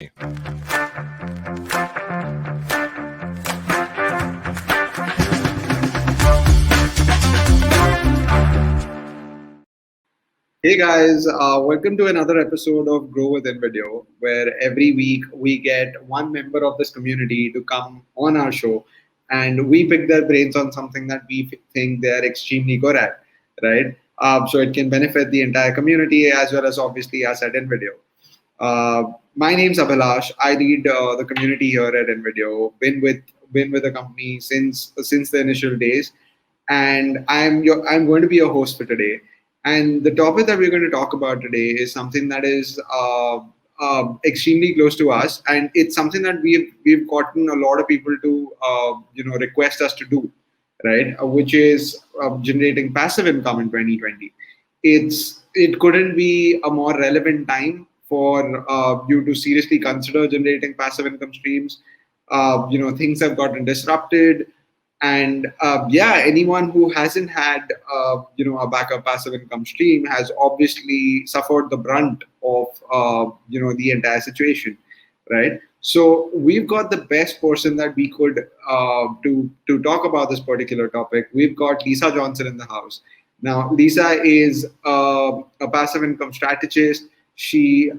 Hey guys, welcome to another episode of Grow Within Video, where every week we get one member of this community to come on our show and we pick their brains on something that we think they are extremely good at, right? So it can benefit the entire community as well as obviously us at InVideo. My name's Abhilash. I lead the community here at InVideo. Been with the company since the initial days, and I'm going to be a host for today. And the topic that we're going to talk about today is something that is extremely close to us, and it's something that we've gotten a lot of people to request us to do, right? Which is generating passive income in 2020. It couldn't be a more relevant time for you to seriously consider generating passive income streams. Things have gotten disrupted, and anyone who hasn't had a backup passive income stream has obviously suffered the brunt of the entire situation, right? So we've got the best person that we could to talk about this particular topic. We've got Lisa Johnson in the house. Now, Lisa is a passive income strategist. She's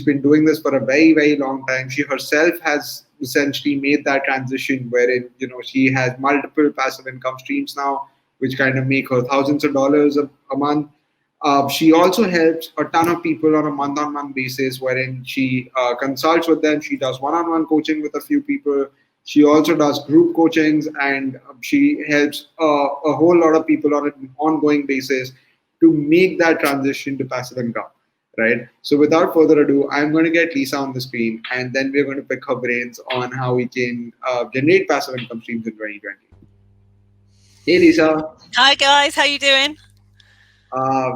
been doing this for a very, very long time. She herself has essentially made that transition wherein she has multiple passive income streams now, which kind of make her thousands of dollars a month. She also helps a ton of people on a month-on-month basis, wherein she consults with them. She does one-on-one coaching with a few people. She also does group coachings, and she helps a whole lot of people on an ongoing basis to make that transition to passive income. Right. So without further ado, I'm going to get Lisa on the screen, and then we're going to pick her brains on how we can generate passive income streams in 2020. Hey, Lisa. Hi guys, how you doing?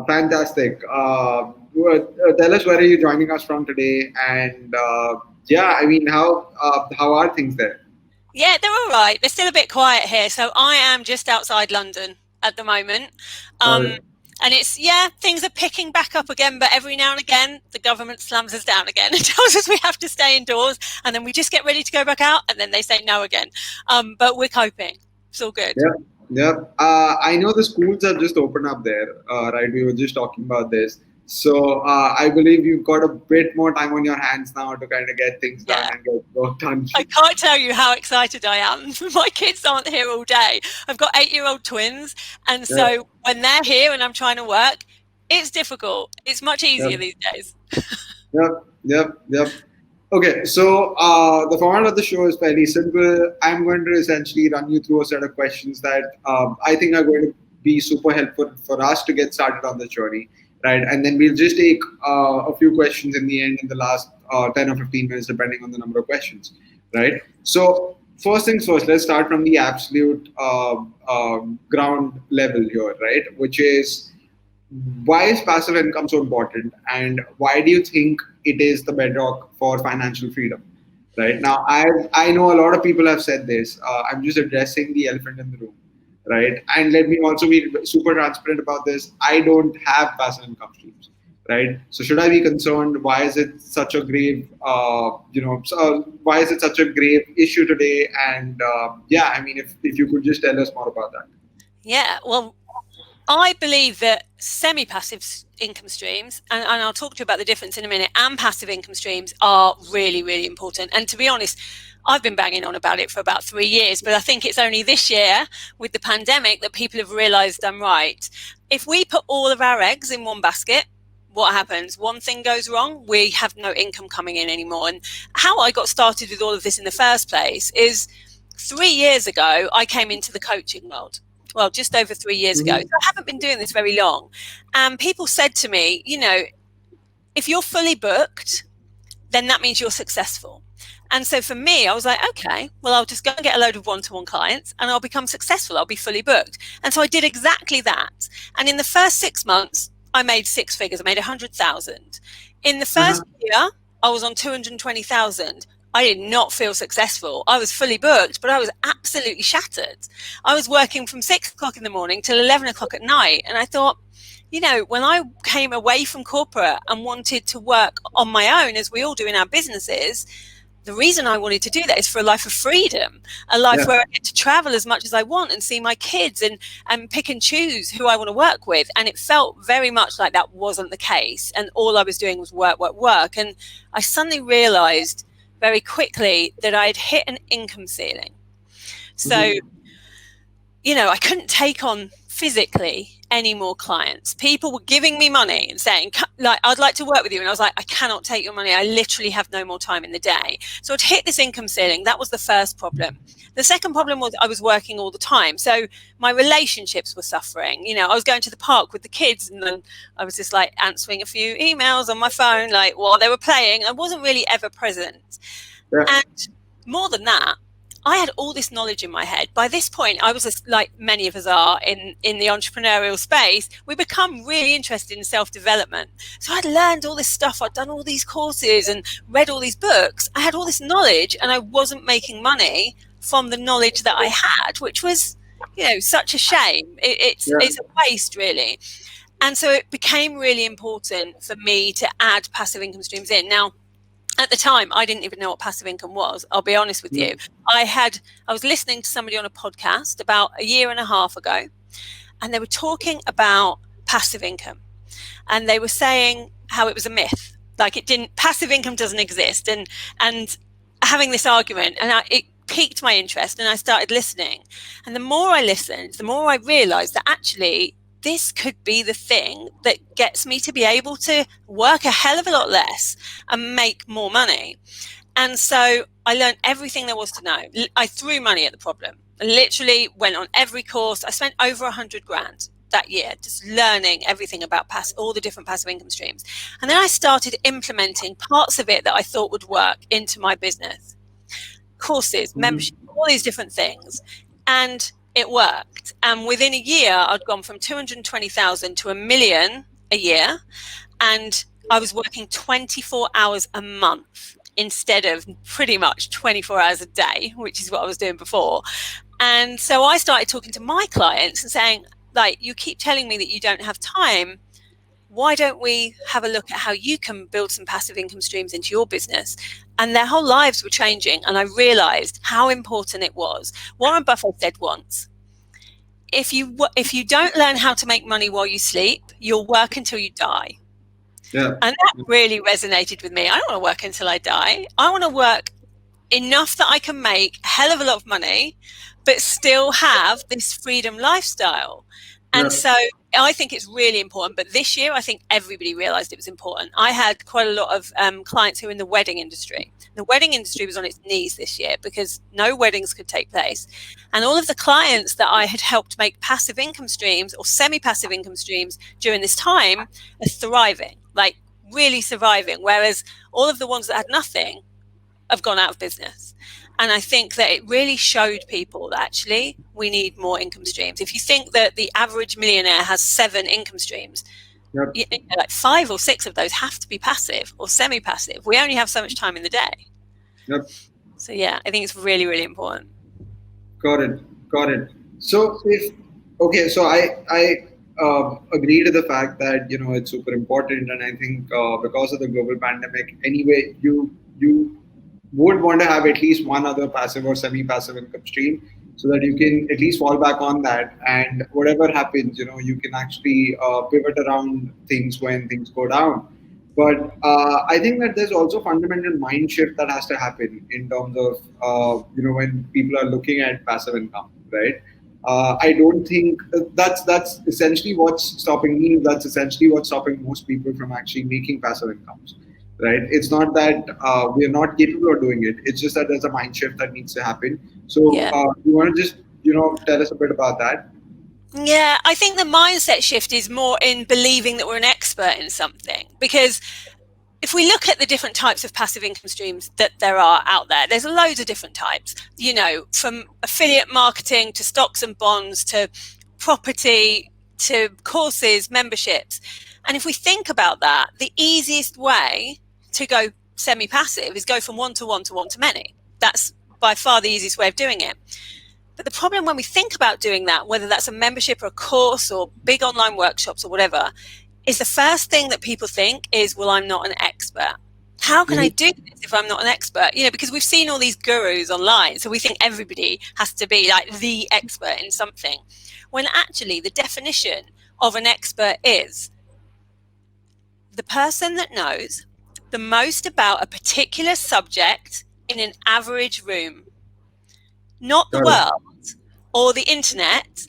Fantastic. Tell us, where are you joining us from today? And how are things there? Yeah, they're all right. They're still a bit quiet here. So I am just outside London at the moment. And things are picking back up again, but every now and again, the government slams us down again and tells us we have to stay indoors, and then we just get ready to go back out, and then they say no again. But we're coping. It's all good. Yeah. I know the schools have just opened up there, right? We were just talking about this. So I believe you've got a bit more time on your hands now to kind of get things done and get work done. I can't tell you how excited I am. My kids aren't here all day. I've got 8-year-old twins. And so when they're here and I'm trying to work, it's difficult. It's much easier these days. Yep. Okay, so the format of the show is fairly simple. I'm going to essentially run you through a set of questions that I think are going to be super helpful for us to get started on this journey. Right, and then we'll just take a few questions in the end in the last 10 or 15 minutes, depending on the number of questions. Right. So first things first, let's start from the absolute ground level here, right? Which is, why is passive income so important, and why do you think it is the bedrock for financial freedom? Right now, I know a lot of people have said this. I'm just addressing the elephant in the room. Right. And let me also be super transparent about this. I don't have passive income streams. Right. So should I be concerned? Why is it such a grave, why is it such a grave issue today? And if you could just tell us more about that. Yeah, well, I believe that semi-passive income streams, and I'll talk to you about the difference in a minute, and passive income streams are really, really important. And to be honest, I've been banging on about it for about 3 years, but I think it's only this year with the pandemic that people have realized I'm right. If we put all of our eggs in one basket, what happens? One thing goes wrong, we have no income coming in anymore. And how I got started with all of this in the first place is 3 years ago, I came into the coaching world. Well, just over 3 years ago. So I haven't been doing this very long. And people said to me, if you're fully booked, then that means you're successful. And so for me, I was like, okay, well, I'll just go and get a load of one-to-one clients and I'll become successful. I'll be fully booked. And so I did exactly that. And in the first 6 months, I made 6 figures. I made 100,000. In the first year, I was on 220,000. I did not feel successful. I was fully booked, but I was absolutely shattered. I was working from 6 o'clock in the morning till 11 o'clock at night. And I thought, when I came away from corporate and wanted to work on my own, as we all do in our businesses, the reason I wanted to do that is for a life of freedom, a life Yeah. where I get to travel as much as I want and see my kids and pick and choose who I want to work with. And it felt very much like that wasn't the case. And all I was doing was work, work, work. And I suddenly realized very quickly that I had hit an income ceiling. So, Mhm. I couldn't take on physically any more clients. People were giving me money and saying, like, I'd like to work with you. And I was like, I cannot take your money. I literally have no more time in the day. So I'd hit this income ceiling. That was the first problem. The second problem was I was working all the time. So my relationships were suffering. I was going to the park with the kids and then I was just like answering a few emails on my phone, like while they were playing. I wasn't really ever present. Yeah. And more than that, I had all this knowledge in my head. By this point, I was like many of us are in the entrepreneurial space. We become really interested in self-development. So I'd learned all this stuff. I'd done all these courses and read all these books. I had all this knowledge and I wasn't making money from the knowledge that I had, which was, such a shame. Yeah. It's a waste, really. And so it became really important for me to add passive income streams in. Now, at the time, I didn't even know what passive income was. I'll be honest with you. Mhm. I was listening to somebody on a podcast about a year and a half ago, and they were talking about passive income. And they were saying how it was a myth. Like passive income doesn't exist. And having this argument, and it piqued my interest and I started listening. And the more I listened, the more I realized that actually this could be the thing that gets me to be able to work a hell of a lot less and make more money. And so I learned everything there was to know. I threw money at the problem. I literally went on every course. I spent over 100 grand that year just learning everything about all the different passive income streams. And then I started implementing parts of it that I thought would work into my business. Courses, membership, Mhm. all these different things. And it worked. And within a year, I'd gone from 220,000 to 1 million a year. And I was working 24 hours a month instead of pretty much 24 hours a day, which is what I was doing before. And so I started talking to my clients and saying, like, you keep telling me that you don't have time. Why don't we have a look at how you can build some passive income streams into your business? And their whole lives were changing. And I realized how important it was. Warren Buffett said once, if you don't learn how to make money while you sleep, you'll work until you die. Yeah. And that really resonated with me. I don't want to work until I die. I want to work enough that I can make a hell of a lot of money, but still have this freedom lifestyle. And Yeah. so I think it's really important. But this year, I think everybody realized it was important. I had quite a lot of clients who were in the wedding industry. The wedding industry was on its knees this year because no weddings could take place. And all of the clients that I had helped make passive income streams or semi-passive income streams during this time are thriving, like really surviving. Whereas all of the ones that had nothing have gone out of business. And I think that it really showed people that actually we need more income streams. If you think that the average millionaire has 7 income streams, Yep. like 5 or 6 of those have to be passive or semi-passive. We only have so much time in the day. Yep. So yeah, I think it's really, really important. Got it. Got it. So if okay, so I agree to the fact that it's super important, and I think because of the global pandemic, anyway, you would want to have at least one other passive or semi-passive income stream so that you can at least fall back on that, and whatever happens, you can actually pivot around things when things go down. But I think that there's also fundamental mind shift that has to happen in terms of when people are looking at passive income, right? I don't think that's essentially what's stopping me. That's essentially what's stopping most people from actually making passive incomes, right? It's not that we are not capable of doing it. It's just that there's a mind shift that needs to happen. So Yeah. you want to just tell us a bit about that? Yeah, I think the mindset shift is more in believing that we're an expert in something. Because if we look at the different types of passive income streams that there are out there, there's loads of different types, from affiliate marketing to stocks and bonds to property to courses, memberships. And if we think about that, the easiest way to go semi-passive is go from one to one to one to many. That's by far the easiest way of doing it. But the problem when we think about doing that, whether that's a membership or a course or big online workshops or whatever, is the first thing that people think is, well, I'm not an expert. How can I Mhm. do this if I'm not an expert? Because we've seen all these gurus online, so we think everybody has to be like the expert in something, when actually the definition of an expert is the person that knows the most about a particular subject in an average room, not the Got it. world or the internet,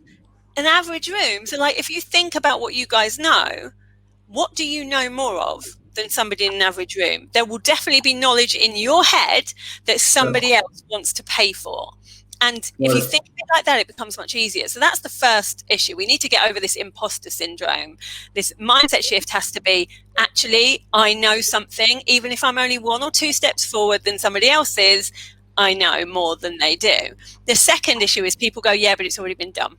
an average room. So, like, if you think about what you guys know, what do you know more of than somebody in an average room? There will definitely be knowledge in your head that Yeah. somebody else wants to pay for. And if Got you it. think of it like that, it becomes much easier. So that's the first issue. We need to get over this imposter syndrome. This mindset shift has to be, actually, I know something, even if I'm only 1 or 2 steps forward than somebody else is, I know more than they do. The second issue is people go, yeah, but it's already been done.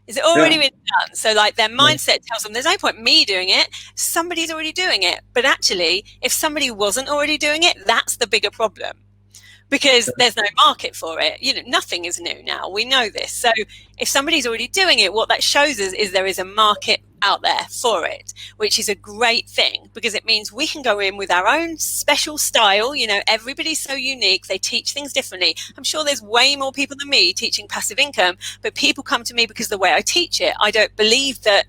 Is it already Yeah. been done? So, like, their Yeah. mindset tells them there's no point me doing it. Somebody's already doing it. But actually, if somebody wasn't already doing it, that's the bigger problem, because there's no market for it. Nothing is new now. We know this. So if somebody's already doing it, what that shows us is there is a market out there for it, which is a great thing, because it means we can go in with our own special style. Everybody's so unique. They teach things differently. I'm sure there's way more people than me teaching passive income, but people come to me because of the way I teach it. I don't believe that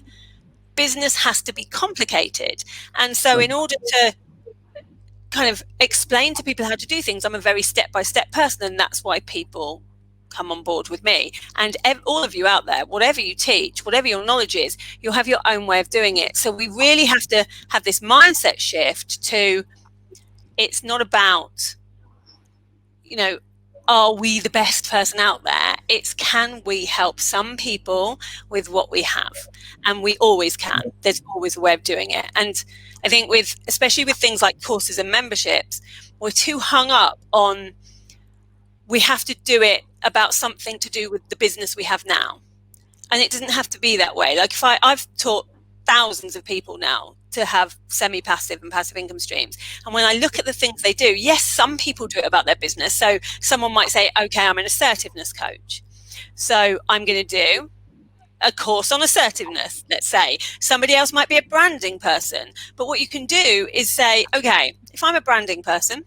business has to be complicated. And so in order to kind of explain to people how to do things, I'm a very step-by-step person, and that's why people come on board with me. And all of you out there, whatever you teach, whatever your knowledge is, you'll have your own way of doing it. So we really have to have this mindset shift to, it's not about, are we the best person out there? It's, can we help some people with what we have? And we always can. There's always a way of doing it. And I think especially with things like courses and memberships, we're too hung up on, we have to do it about something to do with the business we have now. And it doesn't have to be that way. Like, I've taught thousands of people now to have semi-passive and passive income streams. And when I look at the things they do, yes, some people do it about their business. So someone might say, okay, I'm an assertiveness coach, so I'm going to do a course on assertiveness, let's say. Somebody else might be a branding person. But what you can do is say, okay, if I'm a branding person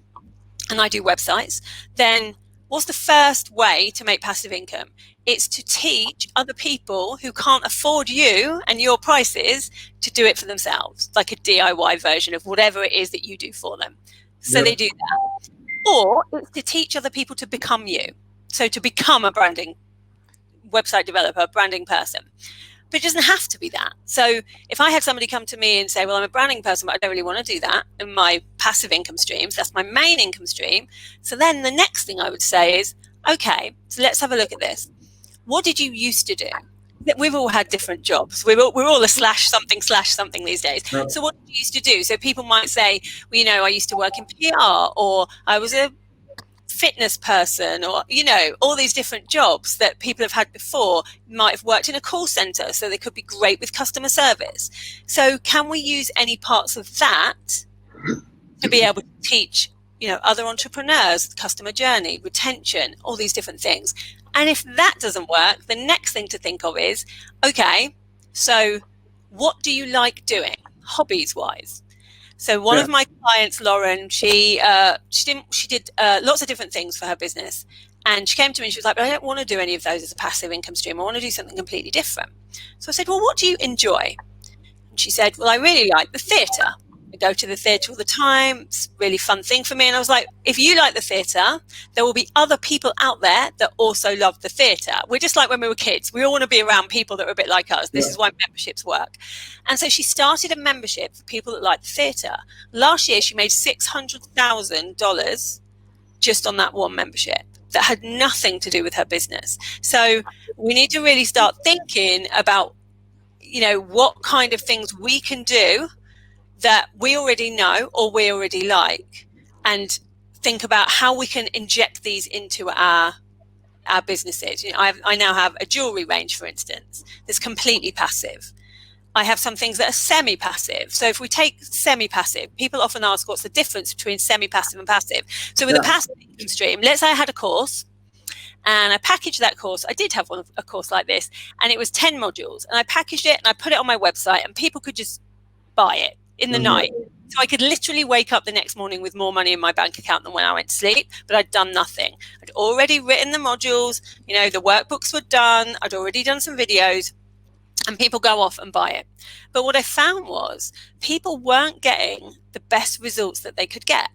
and I do websites, then what's the first way to make passive income? It's to teach other people who can't afford you and your prices to do it for themselves, like a DIY version of whatever it is that you do for them. So Yep. they do that. Or it's to teach other people to become you. So to become a branding website developer, branding person. But it doesn't have to be that. So if I had somebody come to me and say, well, I'm a branding person, but I don't really want to do that in my passive income streams, that's my main income stream. So then the next thing I would say is, okay, so let's have a look at this. What did you used to do? We've all had different jobs. We're all a slash something these days. Yep. So what did you used to do? So people might say, well, I used to work in PR, or I was a fitness person, or all these different jobs that people have had before. Might have worked in a call center, so they could be great with customer service. So can we use any parts of that to be able to teach other entrepreneurs customer journey, retention, all these different things? And if that doesn't work, the next thing to think of is, okay, so what do you like doing hobbies wise? So one of my clients, Lauren, she did lots of different things for her business. And she came to me and she was like, but I don't want to do any of those as a passive income stream. I want to do something completely different. So I said, well, what do you enjoy? And she said, well, I really like the theatre. I go to the theatre all the time. It's a really fun thing for me. And I was like, if you like the theatre, there will be other people out there that also love the theatre. We're just like when we were kids. We all want to be around people that are a bit like us. This is why memberships work. And so she started a membership for people that like the theatre. Last year, she made $600,000 just on that one membership that had nothing to do with her business. So we need to really start thinking about, what kind of things we can do that we already know or we already like, and think about how we can inject these into our businesses. I now have a jewelry range, for instance, that's completely passive. I have some things that are semi-passive. So if we take semi-passive, people often ask what's the difference between semi-passive and passive. So with a passive income stream, let's say I had a course and I packaged that course. I did have a course like this, and it was 10 modules, and I packaged it and I put it on my website, and people could just buy it in the night. So I could literally wake up the next morning with more money in my bank account than when I went to sleep, but I'd done nothing. I'd already written the modules, the workbooks were done, I'd already done some videos, and people go off and buy it. But what I found was people weren't getting the best results that they could get.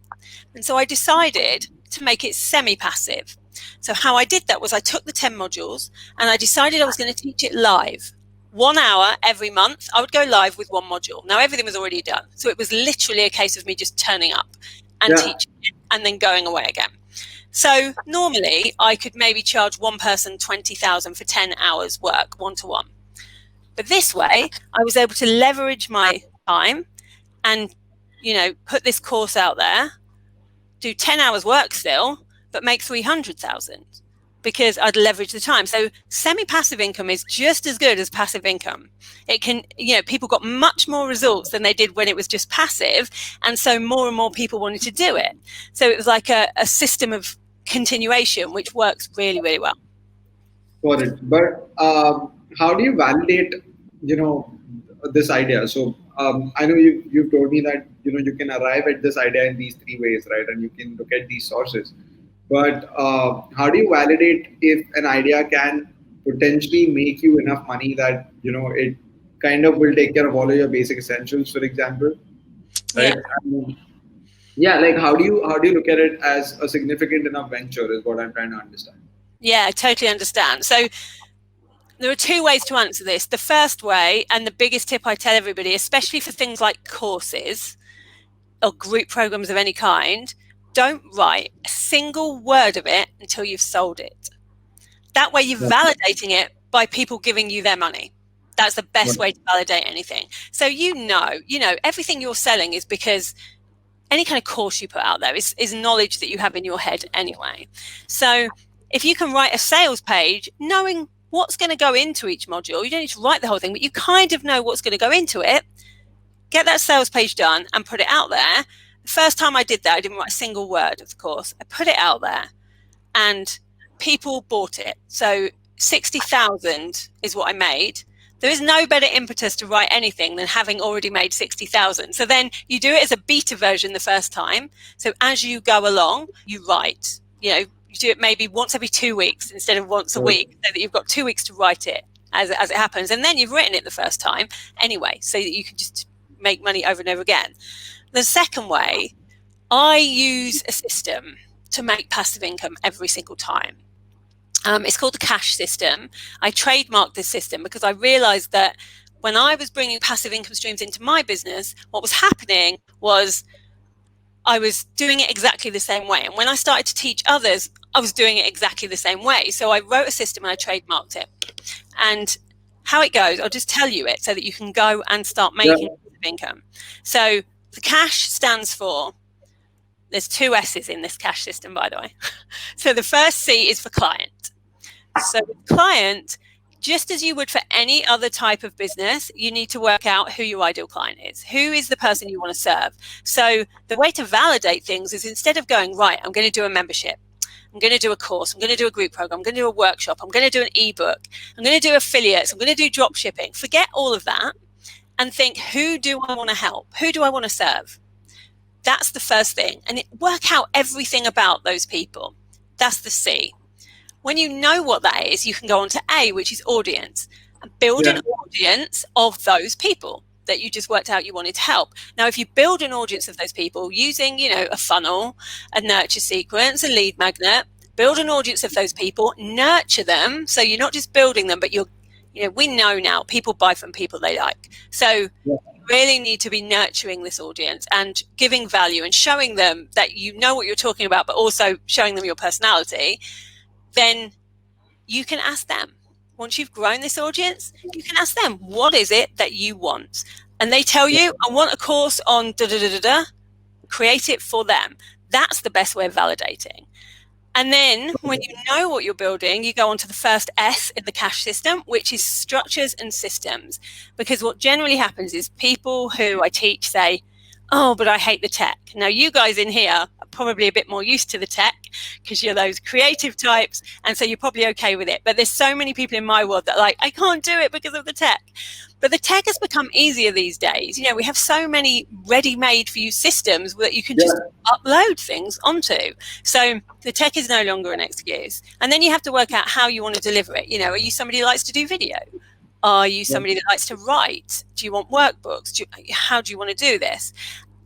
And so I decided to make it semi-passive. So how I did that was I took the 10 modules and I decided I was going to teach it live. 1 hour every month, I would go live with one module. Now, everything was already done. So it was literally a case of me just turning up and teaching it and then going away again. So normally I could maybe charge one person 20,000 for 10 hours work, one-to-one. But this way, I was able to leverage my time and, put this course out there, do 10 hours work still, but make 300,000 because I'd leverage the time. So semi-passive income is just as good as passive income. It can, people got much more results than they did when it was just passive. And so more and more people wanted to do it. So it was like a system of continuation, which works really, really well. Got it. But how do you validate, this idea? So I know you've told me that you can arrive at this idea in these three ways, right? And you can look at these sources. But how do you validate if an idea can potentially make you enough money that it kind of will take care of all of your basic essentials, for example, right? Like how do you look at it as a significant enough venture? Is what I'm trying to understand. Yeah, I totally understand. So there are two ways to answer this. The first way, and the biggest tip I tell everybody, especially for things like courses or group programs of any kind, don't write a single word of it until you've sold it. That way you're validating it by people giving you their money. That's the best way to validate anything. So everything you're selling is because any kind of course you put out there is knowledge that you have in your head anyway. So if you can write a sales page knowing what's going to go into each module, you don't need to write the whole thing, but you kind of know what's going to go into it, get that sales page done and put it out there. The first time I did that, I didn't write a single word, of course. I put it out there and people bought it. So 60,000 is what I made. There is no better impetus to write anything than having already made 60,000. So then you do it as a beta version the first time. So as you go along, you write, you do it maybe once every 2 weeks instead of once a week, so that you've got 2 weeks to write it as it happens. And then you've written it the first time anyway, so that you can just make money over and over again. The second way, I use a system to make passive income every single time. It's called the cash system. I trademarked this system because I realized that when I was bringing passive income streams into my business, what was happening was I was doing it exactly the same way. And when I started to teach others, I was doing it exactly the same way. So I wrote a system and I trademarked it. And how it goes, I'll just tell you it so that you can go and start making income. So the cash stands for, there's 2 S's in this cash system, by the way. So the first C is for client. So with client, just as you would for any other type of business, you need to work out who your ideal client is. Who is the person you want to serve? So the way to validate things is, instead of going, right, I'm going to do a membership, I'm going to do a course, I'm going to do a group program, I'm going to do a workshop, I'm going to do an ebook, I'm going to do affiliates, I'm going to do drop shipping. Forget all of that and think, who do I want to help? Who do I want to serve? That's the first thing. And work out everything about those people. That's the C. When you know what that is, you can go on to A, which is audience, and build an audience of those people that you just worked out you wanted to help. Now, if you build an audience of those people using, a funnel, a nurture sequence, a lead magnet, build an audience of those people, nurture them. So you're not just building them, but we know now people buy from people they like. So you really need to be nurturing this audience and giving value and showing them that you know what you're talking about, but also showing them your personality. Then you can ask them. Once you've grown this audience, you can ask them, what is it that you want? And they tell you, I want a course on da-da-da-da-da. Create it for them. That's the best way of validating. And then when you know what you're building, you go on to the first S in the cash system, which is structures and systems. Because what generally happens is people who I teach say, oh, but I hate the tech. Now, you guys in here are probably a bit more used to the tech because you're those creative types, and so you're probably okay with it. But there's so many people in my world that are like, I can't do it because of the tech. But the tech has become easier these days. You know, we have so many ready-made for you systems that you can just upload things onto. So the tech is no longer an excuse. And then you have to work out how you want to deliver it. You know, are you somebody who likes to do video? Are you somebody that likes to write? Do you want workbooks? How do you want to do this?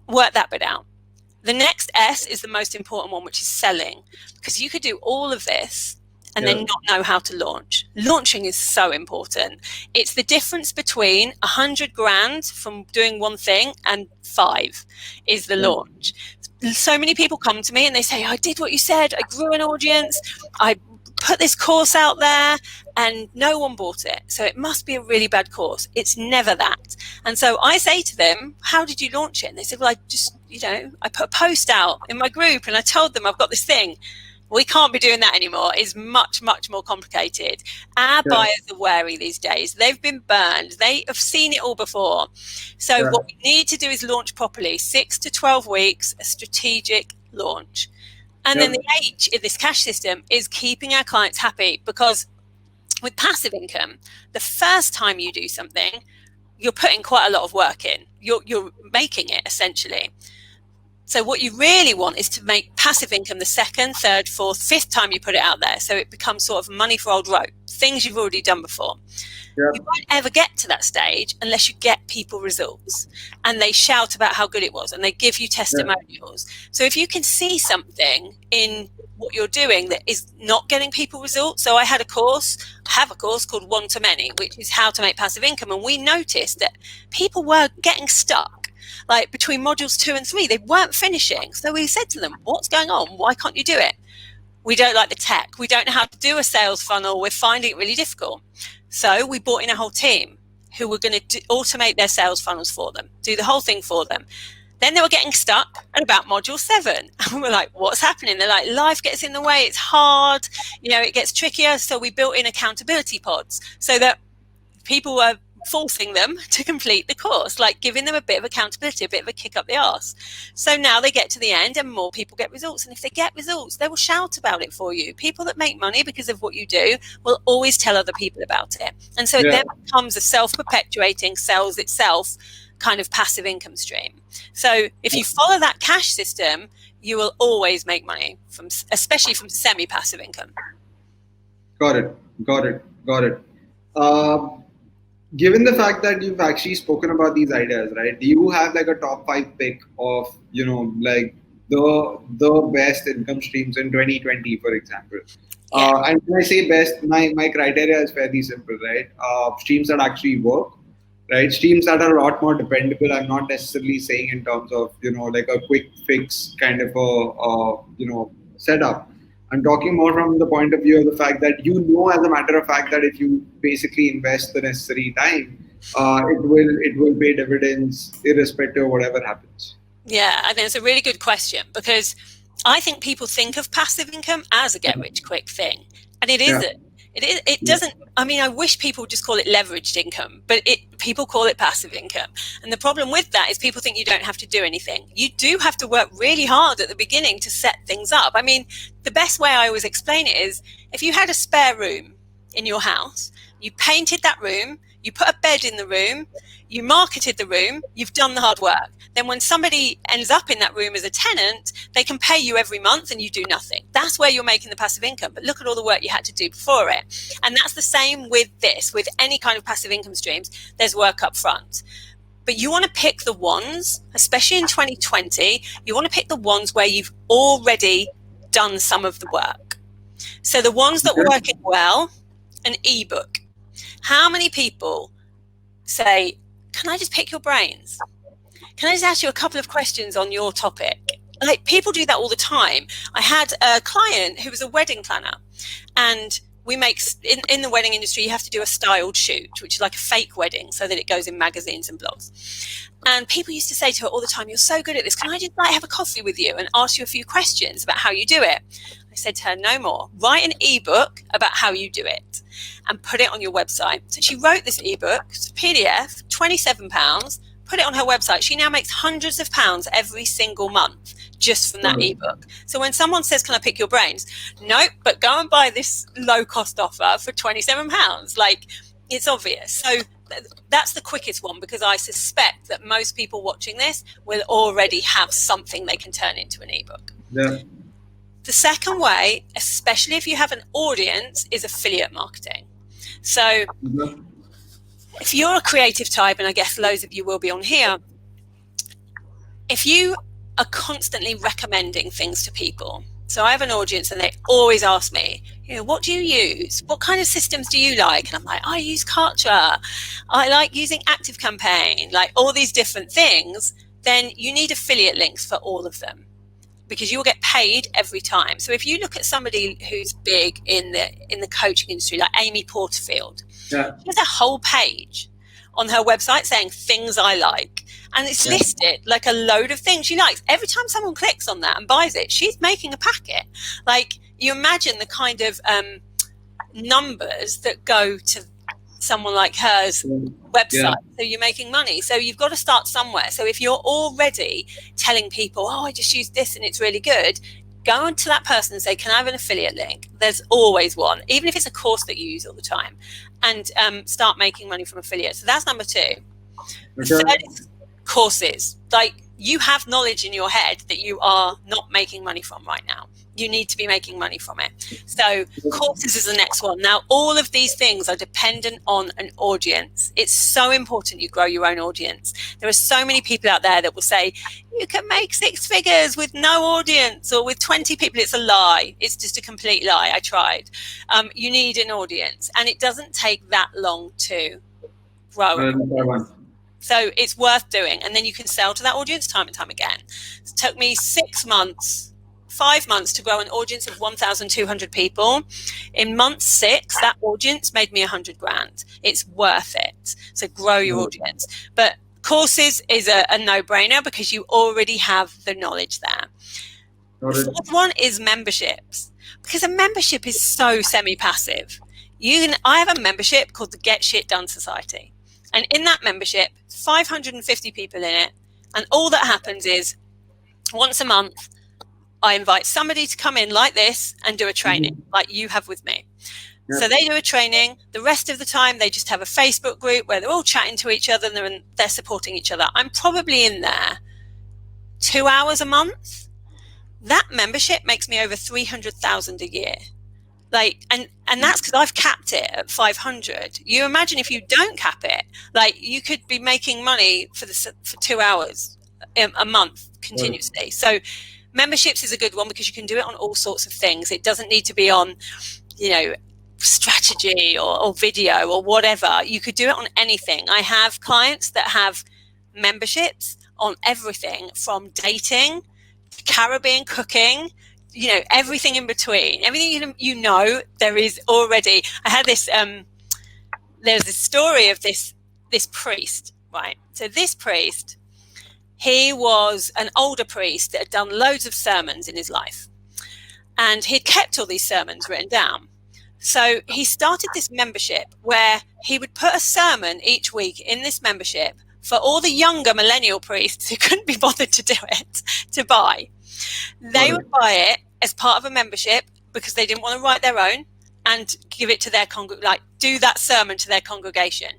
Work that bit out. The next S is the most important one, which is selling, because you could do all of this and then not know how to launch. Launching is so important. It's the difference between 100 grand from doing one thing and 5 is the launch. So many people come to me and they say, I did what you said. I grew an audience. I put this course out there and no one bought it. So it must be a really bad course. It's never that. And so I say to them, how did you launch it? And they said, well, I just, I put a post out in my group and I told them I've got this thing. We can't be doing that anymore. It's much, much more complicated. Our buyers are wary these days. They've been burned. They have seen it all before. So what we need to do is launch properly. 6 to 12 weeks, a strategic launch. And then the H in this cash system is keeping our clients happy, because with passive income, the first time you do something, you're putting quite a lot of work in. You're making it essentially. So what you really want is to make passive income the second, third, fourth, fifth time you put it out there. So it becomes sort of money for old rope, things you've already done before. You won't ever get to that stage unless you get people results and they shout about how good it was and they give you testimonials. So if you can see something in what you're doing that is not getting people results. So I have a course called One to Many, which is how to make passive income. And we noticed that people were getting stuck. Like between modules 2 and 3, they weren't finishing. So we said to them, what's going on? Why can't you do it? We don't like the tech. We don't know how to do a sales funnel. We're finding it really difficult. So we brought in a whole team who were going to automate their sales funnels for them, do the whole thing for them. Then they were getting stuck at about module 7. And we're like, what's happening? They're like, life gets in the way. It's hard. It gets trickier. So we built in accountability pods so that people were forcing them to complete the course, like giving them a bit of accountability, a bit of a kick up the arse. So now they get to the end and more people get results. And if they get results, they will shout about it for you. People that make money because of what you do will always tell other people about it. And so it then becomes a self-perpetuating, sells itself kind of passive income stream. So if you follow that cash system, you will always make money, especially from semi-passive income. Got it. Given the fact that you've actually spoken about these ideas, right? Do you have like a top 5 pick of, like the best income streams in 2020, for example? And when I say best, my criteria is fairly simple, right? Streams that actually work, right? Streams that are a lot more dependable. I'm not necessarily saying in terms of, like a quick fix kind of a setup. I'm talking more from the point of view of the fact that as a matter of fact, that if you basically invest the necessary time, it will pay dividends irrespective of whatever happens. Yeah, I think it's a really good question, because I think people think of passive income as a get-rich-quick thing, and it isn't. It doesn't. I mean, I wish people would just call it leveraged income, but people call it passive income. And the problem with that is people think you don't have to do anything. You do have to work really hard at the beginning to set things up. I mean, the best way I always explain it is if you had a spare room in your house, you painted that room, you put a bed in the room, you marketed the room, you've done the hard work. Then when somebody ends up in that room as a tenant, they can pay you every month and you do nothing. That's where you're making the passive income. But look at all the work you had to do before it. And that's the same with this, with any kind of passive income streams, there's work up front. But you want to pick the ones, especially in 2020, you want to pick the ones where you've already done some of the work. So the ones that are working well, an ebook. How many people say, can I just pick your brains? Can I just ask you a couple of questions on your topic? Like, people do that all the time. I had a client who was a wedding planner, and we make, in the wedding industry, you have to do a styled shoot, which is like a fake wedding so that it goes in magazines and blogs. And people used to say to her all the time, you're so good at this. Can I just have a coffee with you and ask you a few questions about how you do it? I said to her, no more. Write an ebook about how you do it and put it on your website. So she wrote this ebook, it's a PDF, £27, put it on her website. She now makes hundreds of pounds every single month just from that ebook. So when someone says, can I pick your brains? Nope, but go and buy this low cost offer for £27. Like, it's obvious. So that's the quickest one, because I suspect that most people watching this will already have something they can turn into an ebook. Yeah. The second way, especially if you have an audience, is affiliate marketing. So if you're a creative type, and I guess loads of you will be on here, if you are constantly recommending things to people, so I have an audience and they always ask me, what do you use? What kind of systems do you like? And I'm like, I use Kartra. I like using ActiveCampaign, like all these different things. Then you need affiliate links for all of them, because you will get paid every time. So if you look at somebody who's big in the coaching industry, like Amy Porterfield, she has a whole page on her website saying things I like. And it's listed like a load of things she likes. Every time someone clicks on that and buys it, she's making a packet. Like, you imagine the kind of numbers that go to someone like hers website. So you're making money. So you've got to start somewhere. So if you're already telling people, I just use this and it's really good, go on to that person and say, can I have an affiliate link? There's always one, even if it's a course that you use all the time, and start making money from affiliates. So that's number 2. The third is courses. Like, you have knowledge in your head that you are not making money from right now. You need to be making money from it. So courses is the next one. Now, all of these things are dependent on an audience. It's so important you grow your own audience. There are so many people out there that will say, you can make 6 figures with no audience or with 20 people. It's a lie. It's just a complete lie. I tried. You need an audience, and it doesn't take that long to grow. So it's worth doing. And then you can sell to that audience time and time again. It took me 5 months to grow an audience of 1,200 people. In month 6, that audience made me 100 grand. It's worth it. So grow your audience. But courses is a no-brainer, because you already have the knowledge there. The fourth one is memberships, because a membership is so semi-passive. I have a membership called the Get Shit Done Society. And in that membership, 550 people in it. And all that happens is once a month, I invite somebody to come in like this and do a training like you have with me. So they do a training. The rest of the time, they just have a Facebook group where they're all chatting to each other and they're supporting each other. I'm probably in there 2 hours a month. That membership makes me over 300,000 a year. Like, and that's because I've capped it at 500. You imagine if you don't cap it, like, you could be making money for 2 hours a month continuously. So memberships is a good one, because you can do it on all sorts of things. It doesn't need to be on, strategy or video or whatever. You could do it on anything. I have clients that have memberships on everything from dating to Caribbean cooking, everything in between. Everything there is already. I had this, there's this story of this priest, right? So this priest, he was an older priest that had done loads of sermons in his life, and he'd kept all these sermons written down. So he started this membership where he would put a sermon each week in this membership for all the younger millennial priests who couldn't be bothered to do it to buy. They would buy it as part of a membership because they didn't want to write their own and give it to their do that sermon to their congregation.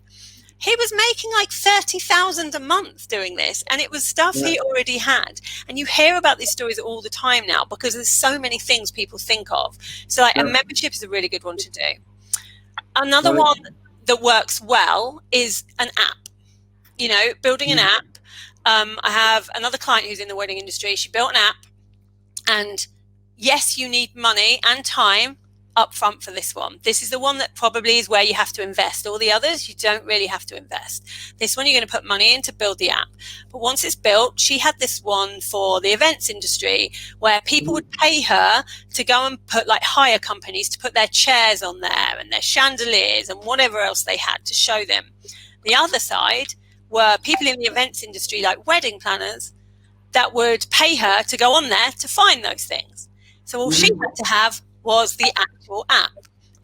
He was making like 30,000 a month doing this, and it was stuff he already had. And you hear about these stories all the time now because there's so many things people think of. So a membership is a really good one to do. Another one that works well is an app. Building an app. I have another client who's in the wedding industry. She built an app, and yes, you need money and time up front for this one. This is the one that probably is where you have to invest. All the others, you don't really have to invest. This one, you're going to put money in to build the app. But once it's built, she had this one for the events industry where people would pay her to go and put hire companies to put their chairs on there and their chandeliers and whatever else they had to show them. The other side were people in the events industry, like wedding planners, that would pay her to go on there to find those things. So all she had to have was the actual app.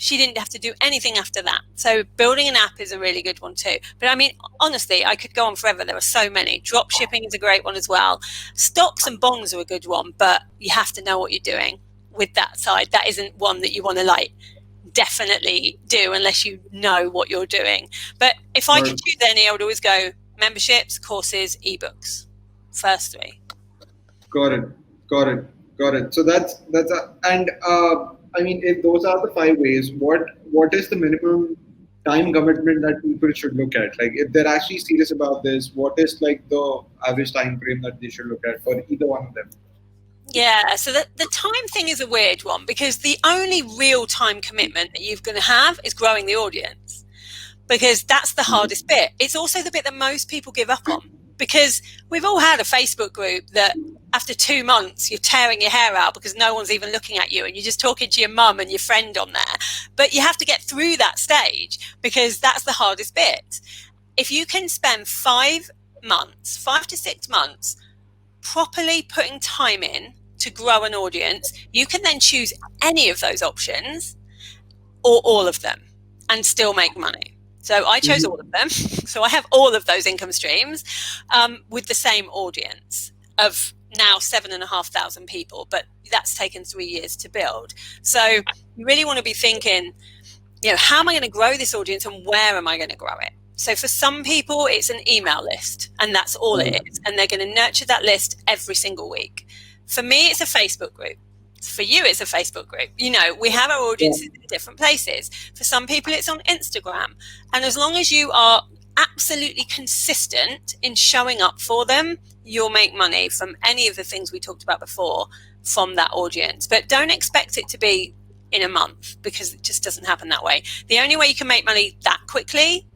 she didn't have to do anything after that. So building an app is a really good one too. But I mean, honestly, I could go on forever. There are so many. Drop shipping is a great one as well. Stocks and bonds are a good one, but you have to know what you're doing with that side. That isn't one that you want to like definitely do unless you know what you're doing. But if I could choose any, I would always go memberships, courses, ebooks. First three. Got it. Got it. Got it. So and I mean, if those are the five ways, what is the minimum time commitment that people should look at? Like, if they're actually serious about this, what is like the average time frame that they should look at for either one of them? Yeah, so the time thing is a weird one because the only real time commitment that you're going to have is growing the audience, because that's the hardest bit. It's also the bit that most people give up on, because we've all had a Facebook group that after 2 months you're tearing your hair out because no one's even looking at you and you're just talking to your mum and your friend on there. But you have to get through that stage because that's the hardest bit. If you can spend 5 to 6 months properly putting time in to grow an audience, you can then choose any of those options or all of them and still make money. So I chose all of them. So I have all of those income streams with the same audience of now 7,500 people, but that's taken 3 years to build. So you really want to be thinking, how am I going to grow this audience and where am I going to grow it? So for some people, it's an email list and that's all it is. And they're going to nurture that list every single week. For me, it's a Facebook group. For you, it's a Facebook group. We have our audiences in different places. For some people, it's on Instagram. And as long as you are absolutely consistent in showing up for them, you'll make money from any of the things we talked about before from that audience. But don't expect it to be in a month, because it just doesn't happen that way. The only way you can make money that quickly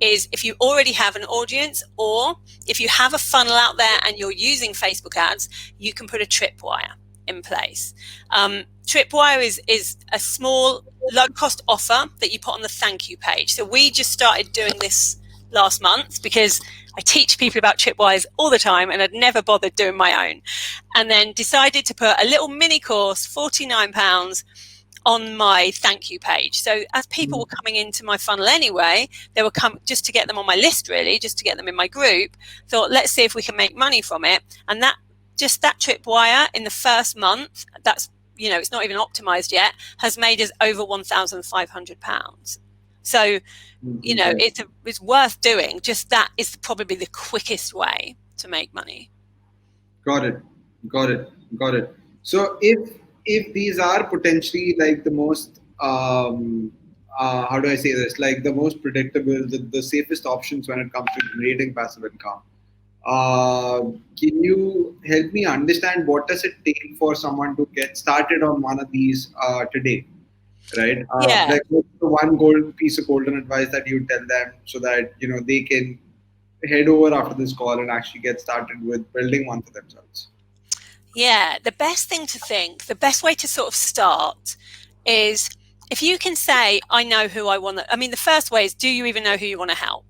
is if you already have an audience, or if you have a funnel out there and you're using Facebook ads, you can put a tripwire in place. Tripwire is a small, low-cost offer that you put on the thank you page. So we just started doing this last month because I teach people about tripwires all the time and I'd never bothered doing my own. And then decided to put a little mini course, £49, on my thank you page. So as people were coming into my funnel anyway, they were coming just to get them on my list, really, just to get them in my group. Thought, let's see if we can make money from it. And that tripwire in the first month, that's, it's not even optimized yet, has made us over £1,500. So, it's worth doing. Just that is probably the quickest way to make money. Got it. So if these are potentially like the most how do I say this, like the most predictable, the safest options when it comes to generating passive income, can you help me understand what does it take for someone to get started on one of these today, right? Like, what's the one piece of golden advice that you tell them so that they can head over after this call and actually get started with building one for themselves? Yeah, the best thing to think, the best way to sort of start is if you can say, I know who I want to, the first way is, do you even know who you want to help?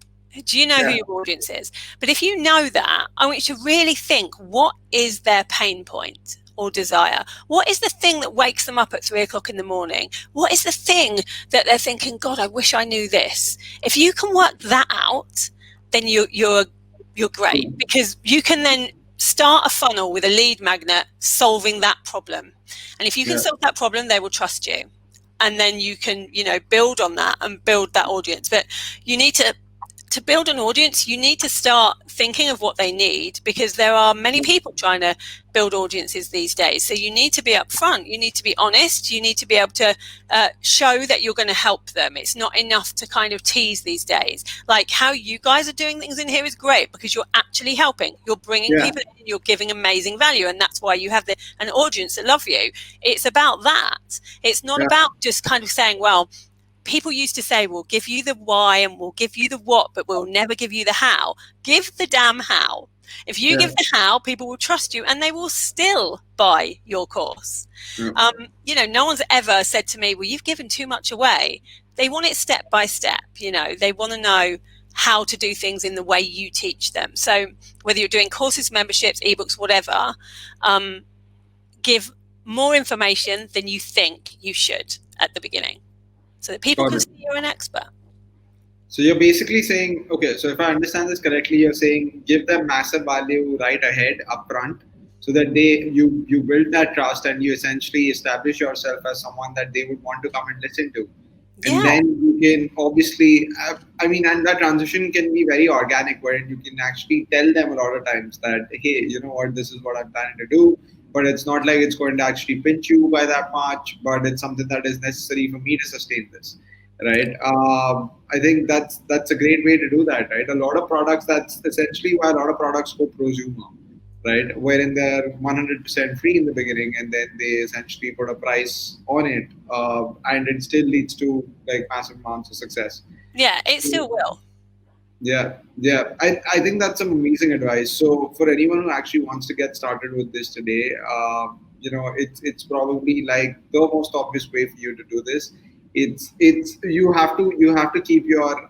Do you know who your audience is? But if you know that, I want you to really think, what is their pain point or desire? What is the thing that wakes them up at 3 o'clock in the morning? What is the thing that they're thinking, God, I wish I knew this? If you can work that out, then you're great, because you can then start a funnel with a lead magnet solving that problem. And if you can solve that problem, they will trust you. And then you can, build on that and build that audience. But you need to build an audience, you need to start thinking of what they need, because there are many people trying to build audiences these days. So you need to be upfront, you need to be honest, you need to be able to show that you're going to help them. It's not enough to kind of tease these days. Like how you guys are doing things in here is great, because you're actually helping, you're bringing people in, you're giving amazing value, and that's why you have an audience that love you. It's about that. It's not about just kind of saying, well, people used to say, we'll give you the why and we'll give you the what, but we'll never give you the how. Give the damn how. If you give the how, people will trust you and they will still buy your course. No one's ever said to me, well, you've given too much away. They want it step by step. They want to know how to do things in the way you teach them. So whether you're doing courses, memberships, ebooks, whatever, give more information than you think you should at the beginning. so that people Got can it. see you're an expert. So you're basically saying, okay, so if I understand this correctly, you're saying give them massive value right ahead, upfront, so that you build that trust and you essentially establish yourself as someone that they would want to come and listen to. And Yeah, then you can obviously, I mean, and that transition can be very organic, where you can actually tell them a lot of times that, hey, you know what, this is what I'm planning to do, but it's not like it's going to actually pinch you by that much, but it's something that is necessary for me to sustain this, right? I think that's a great way to do that, right? A lot of products, that's essentially why a lot of products go prosumer, right? Wherein they're 100% free in the beginning, and then they essentially put a price on it, and it still leads to like massive amounts of success. yeah, it still will. Yeah, yeah. I think that's some amazing advice. So for anyone who actually wants to get started with this today, it's probably like the most obvious way for you to do this. It's you have to keep your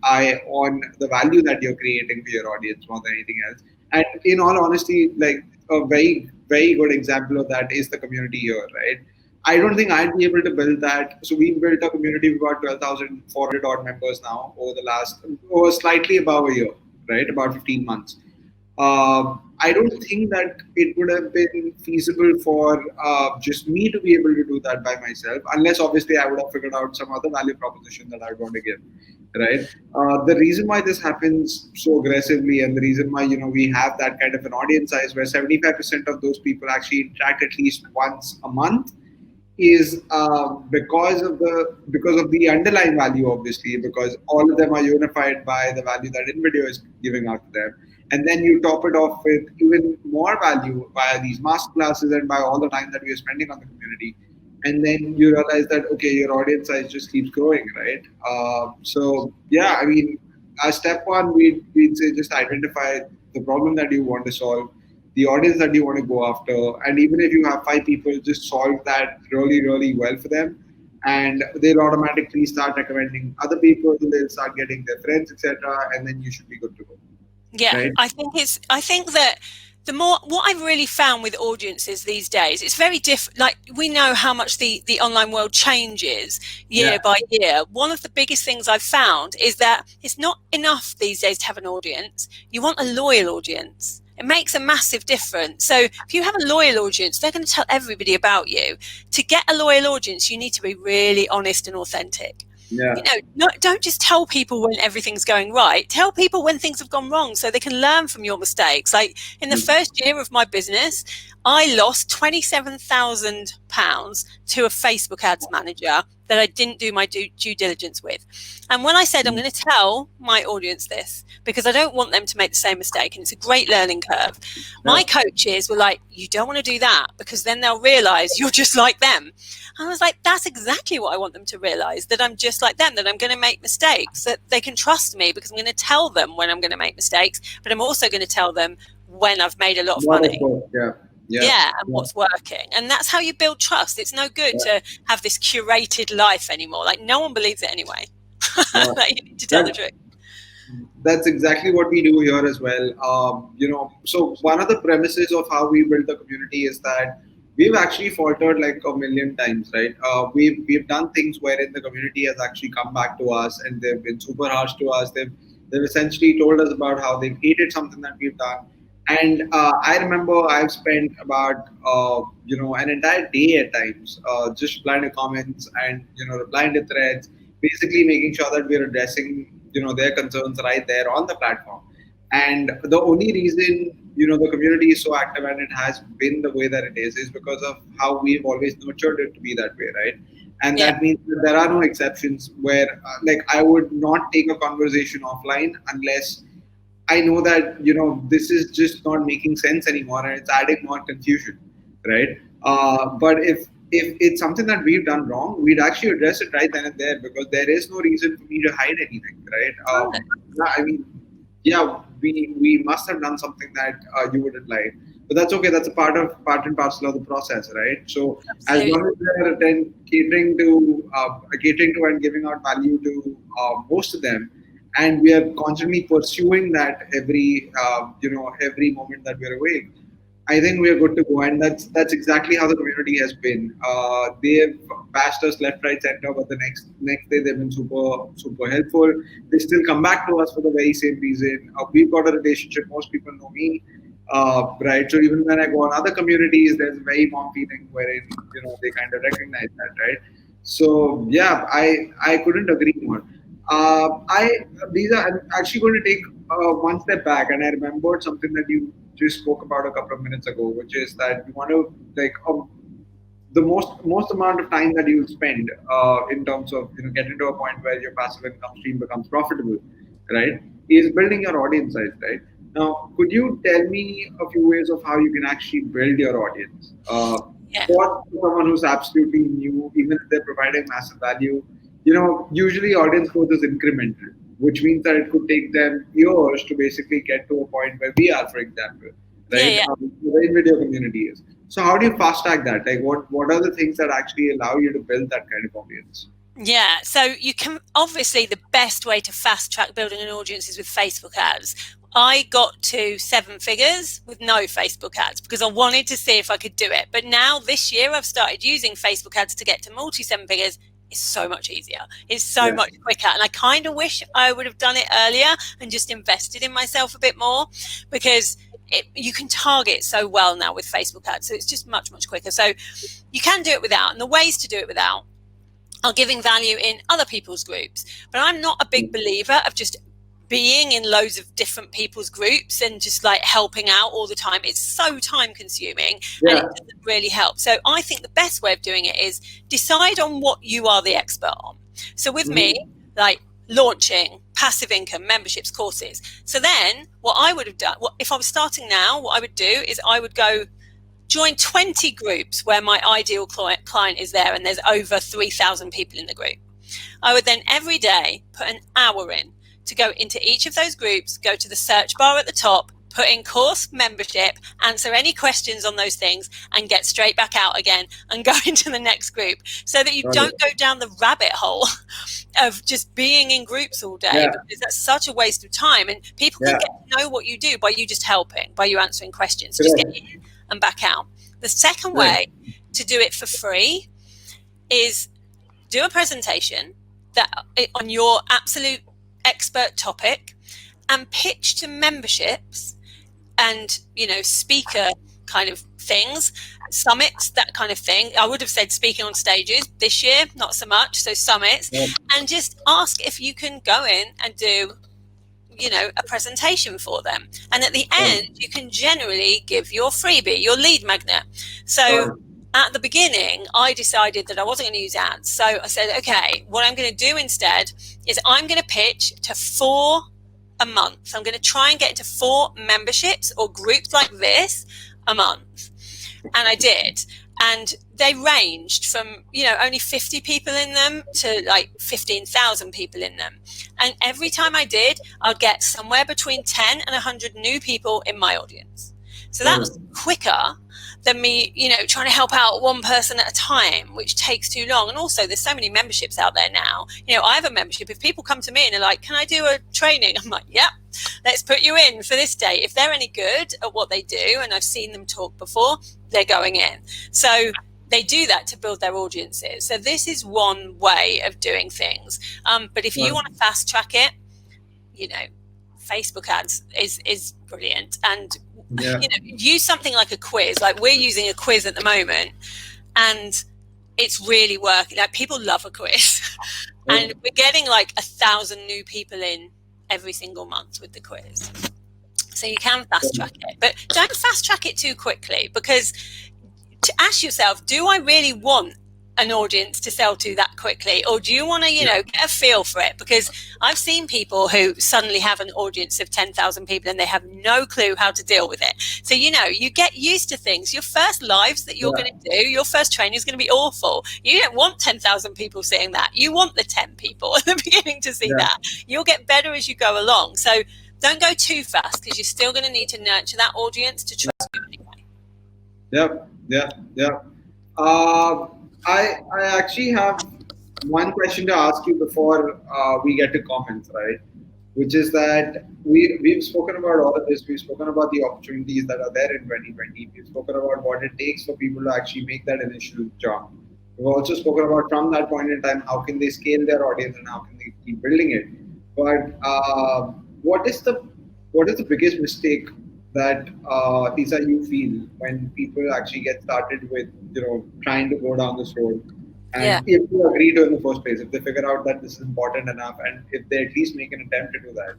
eye on the value that you're creating for your audience more than anything else. And in all honesty, like a very very good example of that is the community here, right? I don't think I'd be able to build that. So we built a community of about 12,400 odd members now over slightly above a year, right? About 15 months. I don't think that it would have been feasible for just me to be able to do that by myself, unless obviously I would have figured out some other value proposition that I would want to give, right? The reason why this happens so aggressively, and the reason why we have that kind of an audience size where 75% of those people actually interact at least once a month is because of the underlying value, obviously, because all of them are unified by the value that InVideo is giving out to them. And then you top it off with even more value via these master classes and by all the time that we are spending on the community. And then you realize that, okay, your audience size just keeps growing, right? So, yeah, I mean, as step one, we'd say just identify the problem that you want to solve, the audience that you want to go after, and even if you have five people, just solve that really, really well for them, and they'll automatically start recommending other people. They'll start getting their friends, etc., and then you should be good to go, Yeah, right? I think that the more what I've really found with audiences these days, it's very different. Like we know how much the online world changes Yeah, year by year. One of the biggest things I've found is that it's not enough these days to have an audience. You want a loyal audience. It makes a massive difference. So if you have a loyal audience, they're going to tell everybody about you. To get a loyal audience, you need to be really honest and authentic. yeah, Don't just tell people when everything's going right. Tell people when things have gone wrong so they can learn from your mistakes. Like in the first year of my business, I lost £27,000 to a Facebook ads manager that I didn't do my due diligence with. And when I said I'm going to tell my audience this because I don't want them to make the same mistake, and it's a great learning curve, my yeah, coaches were like, you don't want to do that because then they'll realize you're just like them. I was like, that's exactly what I want them to realize, that I'm just like them, that I'm going to make mistakes, that they can trust me because I'm going to tell them when I'm going to make mistakes, but I'm also going to tell them when I've made a lot of what of money. course, yeah, yeah, Yeah, and yeah, what's working. And that's how you build trust. It's no good yeah, to have this curated life anymore. Like no one believes it anyway. yeah. Like you need to tell the That, truth. that's exactly what we do here as well. So one of the premises of how we build the community is that we've actually faltered like a million times, right? We've done things wherein the community has actually come back to us and they've been super harsh to us. They've essentially told us about how they've hated something that we've done. And I remember I've spent about an entire day at times just replying to comments and replying to threads, basically making sure that we're addressing their concerns right there on the platform. And the only reason the community is so active and it has been the way that it is because of how we've always nurtured it to be that way, right? And Yeah. that means that there are no exceptions where like I would not take a conversation offline unless I know that this is just not making sense anymore and it's adding more confusion, right? But if it's something that we've done wrong, we'd actually address it right then and there because there is no reason for me to hide anything, right? Yeah, I mean, yeah, we must have done something that you wouldn't like, but that's okay. That's a part and parcel of the process, right? So as Absolutely. long as they're then catering to and giving out value to most of them, and we are constantly pursuing that every moment that we're awake, I think we are good to go, and that's exactly how the community has been. They've bashed us left, right, center, but the next day they've been super helpful. They still come back to us for the very same reason. We've got a relationship. Most people know me, right? So even when I go on other communities, there's a very warm feeling wherein they kind of recognize that, right? So yeah, I couldn't agree more. I These are I'm actually going to take one step back, and I remembered something that you just spoke about a couple of minutes ago, which is that you want to like the most amount of time that you spend in terms of getting to a point where your passive income stream becomes profitable, right? Is building your audience size, right? Now, could you tell me a few ways of how you can actually build your audience? Yeah. For someone who's absolutely new, even if they're providing massive value, usually audience growth is incremental, which means that it could take them years to basically get to a point where we are, for example, Yeah, right? yeah. The in-video community is. So how do you fast track that? Like, what are the things that actually allow you to build that kind of audience? Yeah, so you can obviously the best way to fast track building an audience is with Facebook ads. I got to 7 figures with no Facebook ads because I wanted to see if I could do it. But now this year I've started using Facebook ads to get to multi 7 figures. It's so much easier. It's so Yeah, much quicker. And I kind of wish I would have done it earlier and just invested in myself a bit more because you can target so well now with Facebook ads. So it's just much, much quicker. So you can do it without. And the ways to do it without are giving value in other people's groups. But I'm not a big believer of just being in loads of different people's groups and just like helping out all the time. It's so time consuming and yeah, it doesn't really help. So I think the best way of doing it is decide on what you are the expert on. So with me, mhm, like launching passive income memberships courses. So then what I would have done, if I was starting now, what I would do is I would go join 20 groups where my ideal client is there and there's over 3,000 people in the group. I would then every day put an hour in to go into each of those groups, go to the search bar at the top, put in course membership, answer any questions on those things, and get straight back out again and go into the next group so that you got it. don't go down the rabbit hole of just being in groups all day Yeah, because that's such a waste of time. And people can yeah, get to know what you do by you just helping, by you answering questions. So just get correct, in and back out. The second correct. way to do it for free is do a presentation that on your absolute expert topic and pitch to memberships and speaker kind of things, summits, that kind of thing. I would have said speaking on stages this year, not so much, so summits, Yeah, and just ask if you can go in and do a presentation for them, and at the yeah, end you can generally give your freebie, your lead magnet. got So it. at the beginning I decided that I wasn't going to use ads, so I said, okay, what I'm going to do instead is I'm going to pitch to 4 a month. I'm going to try and get into 4 memberships or groups like this a month, and I did. And they ranged from, only 50 people in them to like 15,000 people in them. And every time I did, I'd get somewhere between 10 and 100 new people in my audience. So that Got it. was quicker than me, trying to help out one person at a time, which takes too long. And also, there's so many memberships out there now. I have a membership. If people come to me and they're like, can I do a training? I'm like, yep, let's put you in for this day. If they're any good at what they do, and I've seen them talk before, they're going in. So they do that to build their audiences. So this is one way of doing things. But if you Got want to fast track it, Facebook ads is brilliant. And it. Yeah, use something like a quiz. Like we're using a quiz at the moment, and it's really working. Like people love a quiz, yeah, and we're getting like 1,000 new people in every single month with the quiz. So you can fast track it, but don't fast track it too quickly, because to ask yourself, do I really want an audience to sell to that quickly, or do you want to yeah, get a feel for it? Because I've seen people who suddenly have an audience of 10,000 people and they have no clue how to deal with it. So you get used to things. Your first lives that you're yeah, going to do, your first training is going to be awful. You don't want 10,000 people seeing that. You want the 10 people at the beginning to see yeah. that. You'll get better as you go along. So don't go too fast, because you're still going to need to nurture that audience to trust you anyway. Yep, yeah, yeah. Uh, I actually have one question to ask you before we get to comments, right? Which is that we've spoken about all of this. We've spoken about the opportunities that are there in 2020. We've spoken about what it takes for people to actually make that initial jump, We've also spoken about from that point in time how can they scale their audience and how can they keep building it. But what is the biggest mistake that Lisa you feel when people actually get started with trying to go down this road, Yeah. and if you agree to in the first place, if they figure out that this is important enough, and if they at least make an attempt to do that,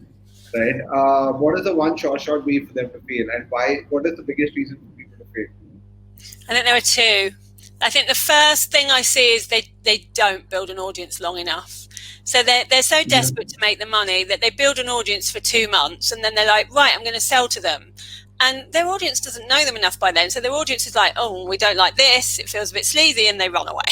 right? What is the one short way for them to fail, and why? What is the biggest reason for people to fail? I think there are two. I think the first thing I see is they don't build an audience long enough. So they're so desperate to make the money that they build an audience for 2 months and then they're like, right, I'm going to sell to them. And their audience doesn't know them enough by then. So their audience is like, oh, we don't like this. It feels a bit sleazy, and they run away.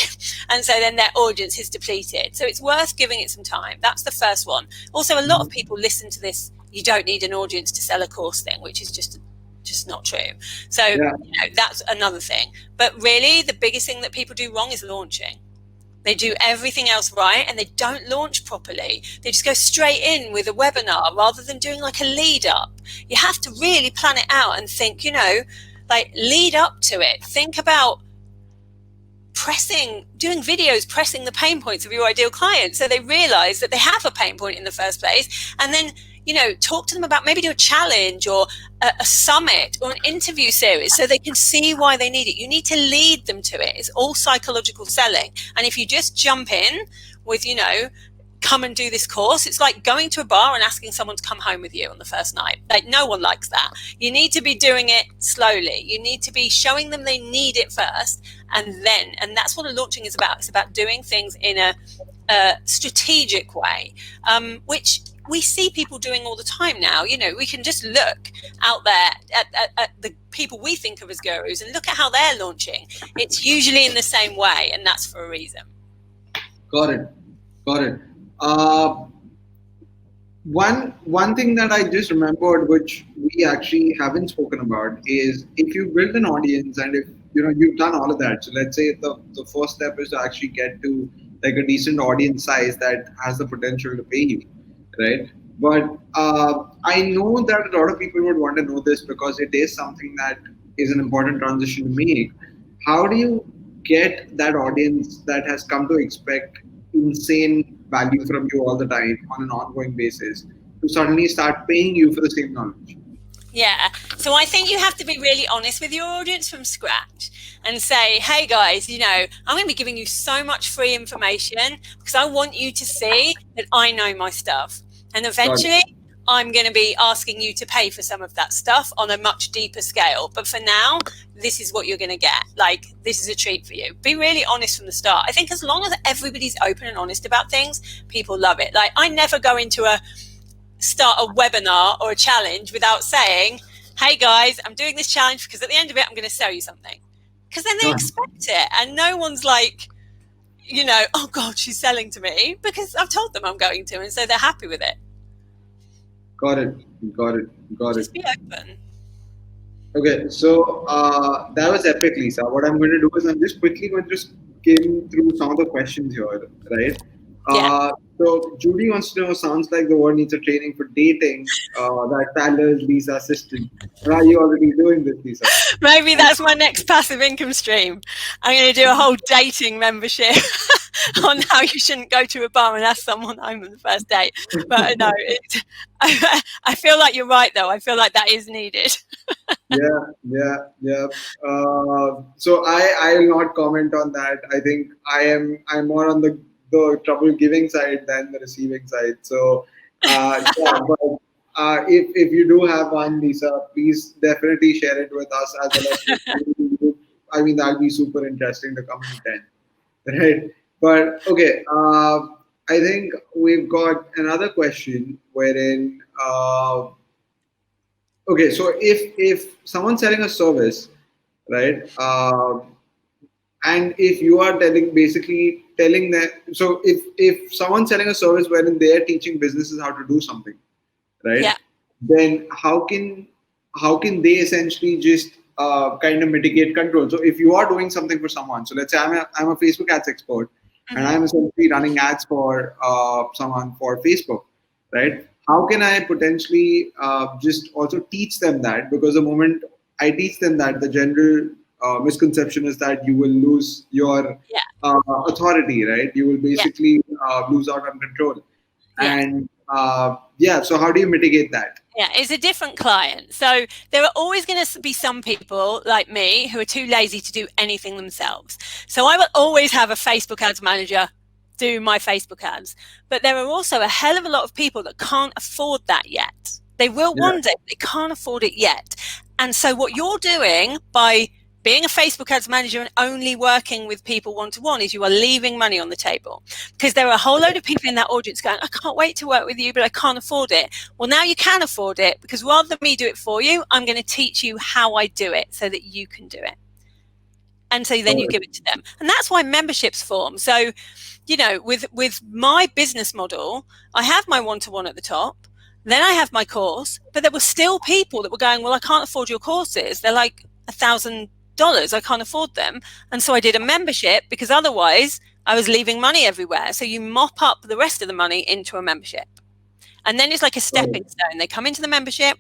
And so then their audience is depleted. So it's worth giving it some time. That's the first one. Also, a lot of people listen to this, you don't need an audience to sell a course thing, which is just not true. So Yeah. that's another thing. But really, the biggest thing that people do wrong is launching. They do everything else right and they don't launch properly. They just go straight in with a webinar rather than doing like a lead up. You have to really plan it out and think, like lead up to it. Think about doing videos, pressing the pain points of your ideal client so they realize that they have a pain point in the first place. And then, talk to them about, maybe do a challenge or a summit or an interview series so they can see why they need it. You need to lead them to it. It's all psychological selling. And if you just jump in with, come and do this course, it's like going to a bar and asking someone to come home with you on the first night. Like, no one likes that. You need to be doing it slowly. You need to be showing them they need it first, and that's what launching is about. It's about doing things in a strategic way, which we see people doing all the time now. We can just look out there at the people we think of as gurus and look at how they're launching. It's usually in the same way, and that's for a reason. Got it. Got it. Uh, one thing that I just remembered, which we actually haven't spoken about, is if you build an audience and if you've done all of that. So let's say the first step is to actually get to like a decent audience size that has the potential to pay you, right? But I know that a lot of people would want to know this because it is something that is an important transition to make. How do you get that audience that has come to expect insane value from you all the time on an ongoing basis to suddenly start paying you for the same knowledge? Yeah. So I think you have to be really honest with your audience from scratch and say, hey guys, I'm going to be giving you so much free information because I want you to see that I know my stuff. And eventually I'm going to be asking you to pay for some of that stuff on a much deeper scale. But for now, this is what you're going to get. Like, this is a treat for you. Be really honest from the start. I think as long as everybody's open and honest about things, people love it. Like, I never go into start a webinar or a challenge without saying, hey guys, I'm doing this challenge because at the end of it, I'm going to sell you something. Because then they expect it. And no one's like, oh God, she's selling to me, because I've told them I'm going to. And so they're happy with it. Got it. Got it. Got it. Just be open. Okay, so that was epic, Lisa. What I'm going to do is I'm just quickly going to just skim through some of the questions here, right? Yeah. So Judy wants to know, sounds like the world needs a training for dating. That Tyler's Lisa assistant. Or are you already doing this, Lisa? Maybe that's my next passive income stream. I'm going to do a whole dating membership on how you shouldn't go to a bar and ask someone home on the first date. But no, I feel like you're right, though. I feel like that is needed. Yeah. So I'll not comment on that. I think I'm more on the trouble giving side than the receiving side. So yeah, but if you do have one, Lisa, please definitely share it with us as well as I mean that'll be super interesting to come and attend, right? But okay, I think we've got another question wherein. Okay, so if someone's selling a service, right, and if you are telling them, so if someone's selling a service wherein they are teaching businesses how to do something, right, Yeah. then how can they essentially just kind of mitigate control? So if you are doing something for someone, so let's say I'm a Facebook ads expert, and I'm essentially running ads for someone for Facebook, right? How can I potentially just also teach them that? Because the moment I teach them that, the general misconception is that you will lose your Yeah. authority, right? You will Yeah. basically lose out on control. Yeah. And yeah, so how do you mitigate that? Yeah, it's a different client. So there are always going to be some people like me who are too lazy to do anything themselves. So I will always have a Facebook ads manager do my Facebook ads. But there are also a hell of a lot of people that can't afford that yet. They will Yeah, one day, but they can't afford it yet. And so what you're doing by being a Facebook ads manager and only working with people one to one is you are leaving money on the table, because there are a whole load of people in that audience going, I can't wait to work with you, but I can't afford it. Well, now you can afford it, because rather than me do it for you, I'm going to teach you how I do it so that you can do it. And so then you got it. give it to them. And that's why memberships form. So, with my business model, I have my one-to-one at the top. Then I have my course, but there were still people that were going, well, I can't afford your courses. They're like $1,000. I can't afford them. And so I did a membership, because otherwise I was leaving money everywhere. So you mop up the rest of the money into a membership. And then it's like a Got stepping it. stone. They come into the membership,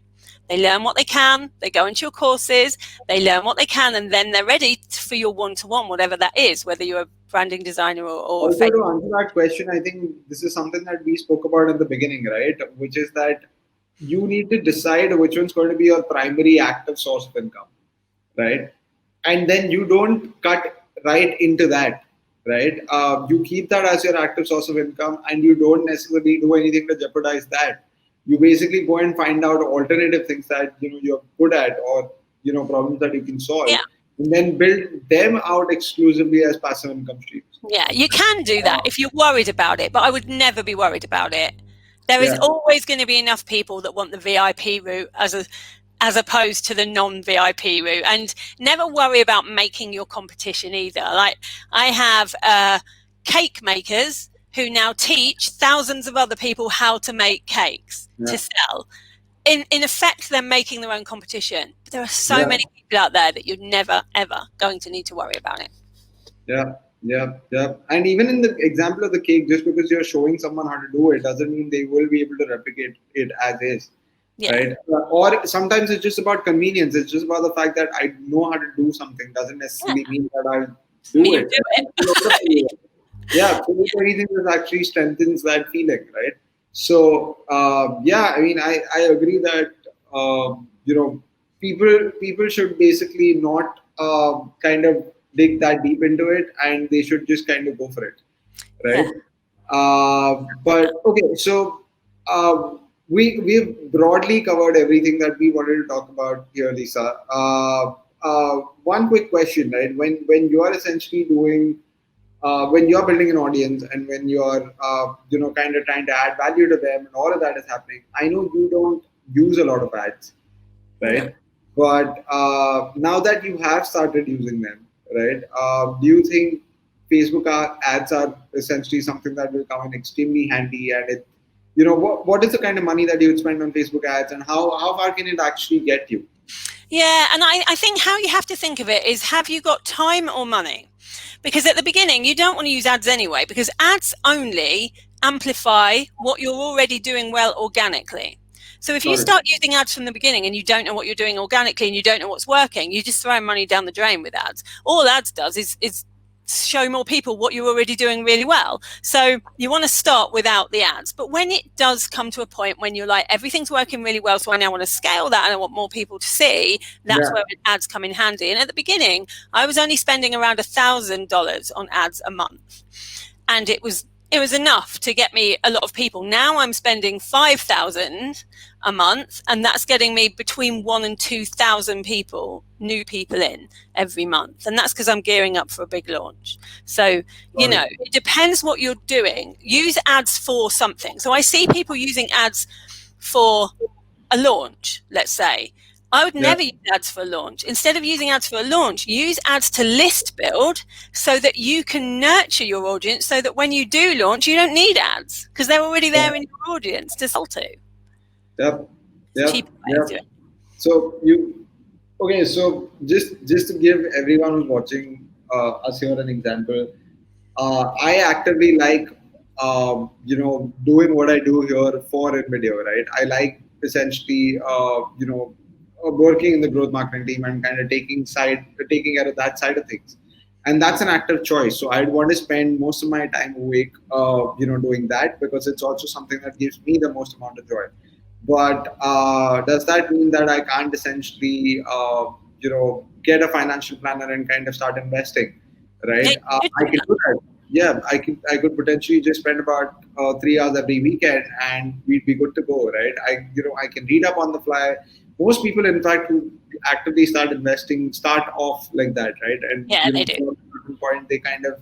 they learn what they can, they go into your courses, they learn what they can, and then they're ready for your one-to-one, whatever that is, whether you're a branding designer or a Also, face. to answer that question, I think this is something that we spoke about in the beginning, right? Which is that you need to decide which one's going to be your primary active source of income, right? And then you don't cut right into that, right? You keep that as your active source of income, and you don't necessarily do anything to jeopardize that. You basically go and find out alternative things that you're good at, or problems that you can solve, Yeah. and then build them out exclusively as passive income streams. Yeah, you can do that if you're worried about it, but I would never be worried about it. There is Yeah, always going to be enough people that want the VIP route as opposed to the non-VIP route, and never worry about making your competition either. Like, I have cake makers who now teach thousands of other people how to make cakes yeah, to sell. In effect, they're making their own competition. But there are so yeah. many people out there that you're never ever going to need to worry about it. Yeah, yeah, yeah. And even in the example of the cake, just because you're showing someone how to do it doesn't mean they will be able to replicate it as is, Yeah. right? Or sometimes it's just about convenience. It's just about the fact that I know how to do something doesn't Yeah. necessarily mean that I'll I do mean, you it. do it. Yeah, so if anything, this actually strengthens that feeling, right? So yeah, I mean, I agree that people should basically not kind of dig that deep into it, and they should just kind of go for it, Yeah. right? But okay, so we've broadly covered everything that we wanted to talk about here, Lisa. One quick question, right? When you are essentially doing when you're building an audience, and when you're kind of trying to add value to them, and all of that is happening, I know you don't use a lot of ads, No. right? But now that you have started using them, right, do you think Facebook ads are essentially something that will come in extremely handy? And what is the kind of money that you would spend on Facebook ads, and how far can it actually get you? Yeah, and I think how you have to think of it is, have you got time or money? Because at the beginning, you don't want to use ads anyway, because ads only amplify what you're already doing well organically. So if you Got it. start using ads from the beginning and you don't know what you're doing organically and you don't know what's working, you just throw money down the drain with ads. All ads does is show more people what you're already doing really well. So you want to start without the ads. But when it does come to a point when you're like, everything's working really well, so I now want to scale that and I want more people to see, that's Yeah. where ads come in handy. And at the beginning, I was only spending around $1,000 on ads a month. And it was enough to get me a lot of people. Now I'm spending 5,000 a month, and that's getting me between 1 and 2,000 people, new people in every month. And that's because I'm gearing up for a big launch. So, Got it. it depends what you're doing. Use ads for something. So I see people using ads for a launch, let's say. I would Yeah. never use ads for a launch. Instead of using ads for a launch, use ads to list build, so that you can nurture your audience, so that when you do launch, you don't need ads, because they're already there in your audience to sell to. Yep. It's a Yep. cheaper way of Yep. doing it. So you okay? So just to give everyone who's watching us here an example, I actively like doing what I do here for in video, right? I like essentially working in the growth marketing team and kind of taking care of that side of things. and that's an active choice. So I'd want to spend most of my time awake, doing that, because it's also something that gives me the most amount of joy. But does that mean that I can't essentially, get a financial planner and kind of start investing, Yeah, right? you could I do could that. do that. Yeah, I could potentially just spend about 3 hours every weekend, and we'd be good to go, right? I can read up on the fly. Most people, in fact, who actively start investing start off like that, right? And Yeah, they do. from a certain point, they kind of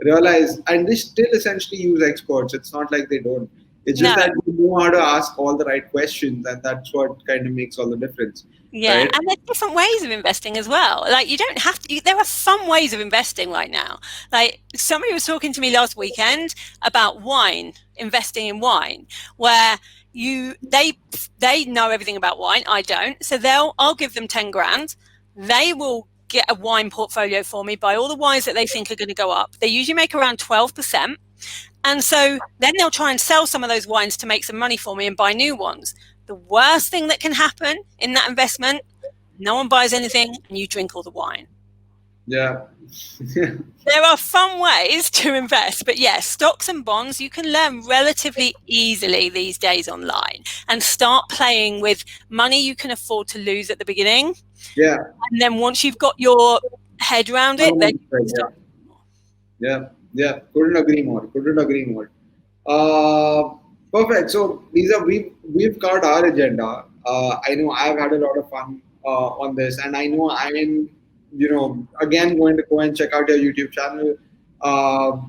realize, and they still essentially use experts. It's not like they don't. It's just No. that you know how to ask all the right questions, and that's what kind of makes all the difference, Yeah, right? and there's different ways of investing as well. Like you don't have to. There are some ways of investing right now. Like somebody was talking to me last weekend about wine, investing in wine, where they know everything about wine. I don't, so I'll give them 10 grand. They will get a wine portfolio for me, buy all the wines that they think are going to go up. They usually make around 12%. And so then they'll try and sell some of those wines to make some money for me and buy new ones. The worst thing that can happen in that investment, no one buys anything and you drink all the wine. Yeah. There are fun ways to invest, but yes, stocks and bonds, you can learn relatively easily these days online and start playing with money you can afford to lose at the beginning. Yeah. And then once you've got your head around it, then you can Yeah. start. Yeah, yeah, couldn't agree more. Couldn't agree more. Uh, Perfect. So, Lisa, we've covered our agenda. I know I've had a lot of fun on this, and I know I'm, again going to go and check out your YouTube channel.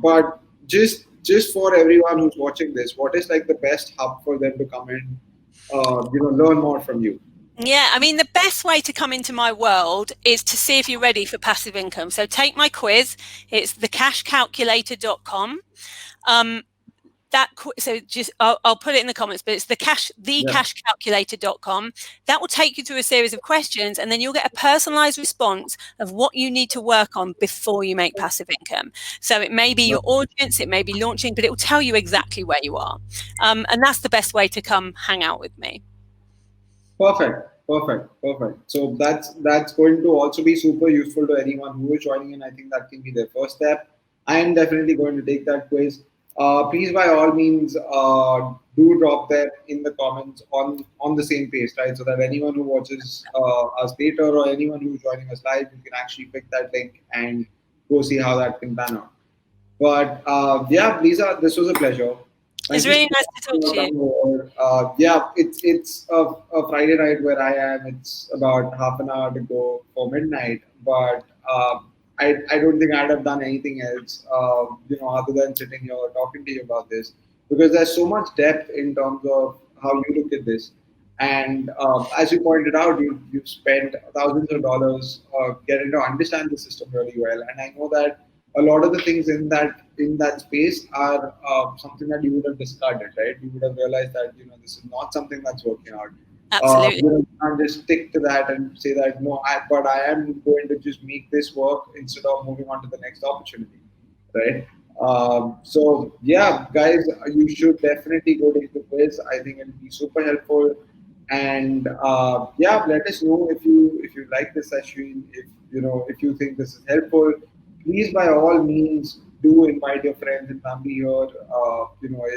But just for everyone who's watching this, what is like the best hub for them to come and learn more from you? Yeah, I mean, the best way to come into my world is to see if you're ready for passive income. So take my quiz. It's thecashcalculator.com. Um, so just I'll put it in the comments, but it's Yeah, thecashcalculator.com. That will take you through a series of questions, and then you'll get a personalized response of what you need to work on before you make passive income. So it may be your audience, it may be launching, but it will tell you exactly where you are. And that's the best way to come hang out with me. perfect, perfect, perfect. So that's going to also be super useful to anyone who is joining in. I think that can be their first step. I am definitely going to take that quiz. Please, by all means, do drop them in the comments on the same page, right? So that anyone who watches us later or anyone who's joining us live, you can actually pick that link and go see how that can pan out. But yeah, Lisa, this was a pleasure. It's Thank you so really nice to much talk for to you. coming over. Yeah, it's a Friday night where I am. It's about half an hour to go for midnight, but I don't think I'd have done anything else, other than sitting here talking to you about this, because there's so much depth in terms of how you look at this. And as you pointed out, you've spent thousands of dollars getting to understand the system really well, and I know that a lot of the things in that space are something that you would have discarded, right? You would have realized that this is not something that's working out. Absolutely. You can't just stick to that and say that no, but I am going to just make this work instead of moving on to the next opportunity, right? So yeah, guys, you should definitely go take the quiz. I think it'll be super helpful. And yeah, let us know if you like this session. If you think this is helpful, please by all means do invite your friends and family here.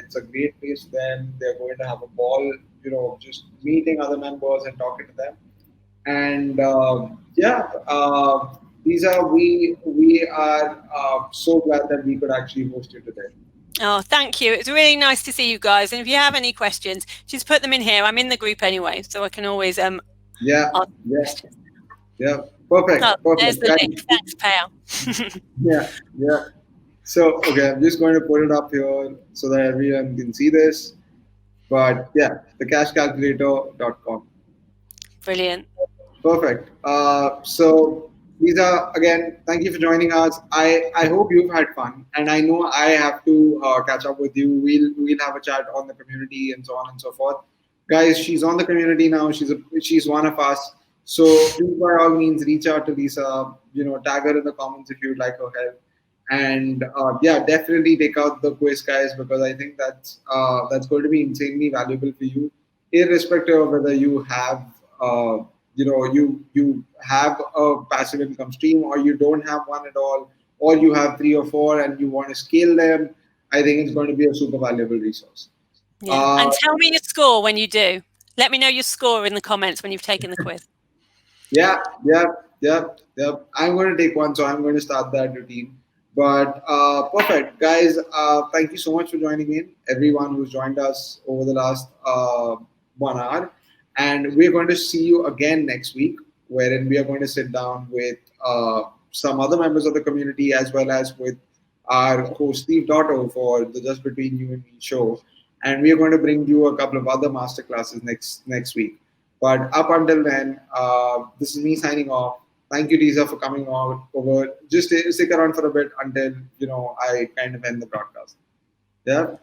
It's a great place for them. They're going to have a ball. Just meeting other members and talking to them. And yeah, Lisa, we are so glad that we could actually host you today. Oh, thank you. It's really nice to see you guys. And if you have any questions, just put them in here. I'm in the group anyway, so I can always Yeah, ask yeah, questions. yeah. Oh, Perfect, there's perfect. the Guys, link. Thanks, Pale. yeah, yeah. So, okay, I'm just going to put it up here so that everyone can see this. But yeah, thecashcalculator.com. Brilliant. Perfect. So, Lisa, again, thank you for joining us. I hope you've had fun, and I know I have to catch up with you. We'll have a chat on the community and so on and so forth. Guys, she's on the community now. She's one of us. So please, by all means, reach out to Lisa. Tag her in the comments if you'd like her help. And yeah, definitely take out the quiz, guys, because I think that's going to be insanely valuable for you, irrespective of whether you have you have a passive income stream or you don't have one at all, or you have three or four and you want to scale them, I think it's going to be a super valuable resource. Yeah. Uh, And tell me your score when you do. Let me know your score in the comments when you've taken the quiz. Yeah, yeah, yeah, yeah. I'm going to take one, so I'm going to start that routine. But perfect, guys. Thank you so much for joining in, everyone who's joined us over the last 1 hour, and we're going to see you again next week, wherein we are going to sit down with some other members of the community as well as with our host Steve Dotto for the Just Between You and Me show, and we are going to bring you a couple of other master classes next week. But up until then, this is me signing off. Thank you, Lisa, for coming on over. Just stick around for a bit until I kind of end the broadcast. Yeah.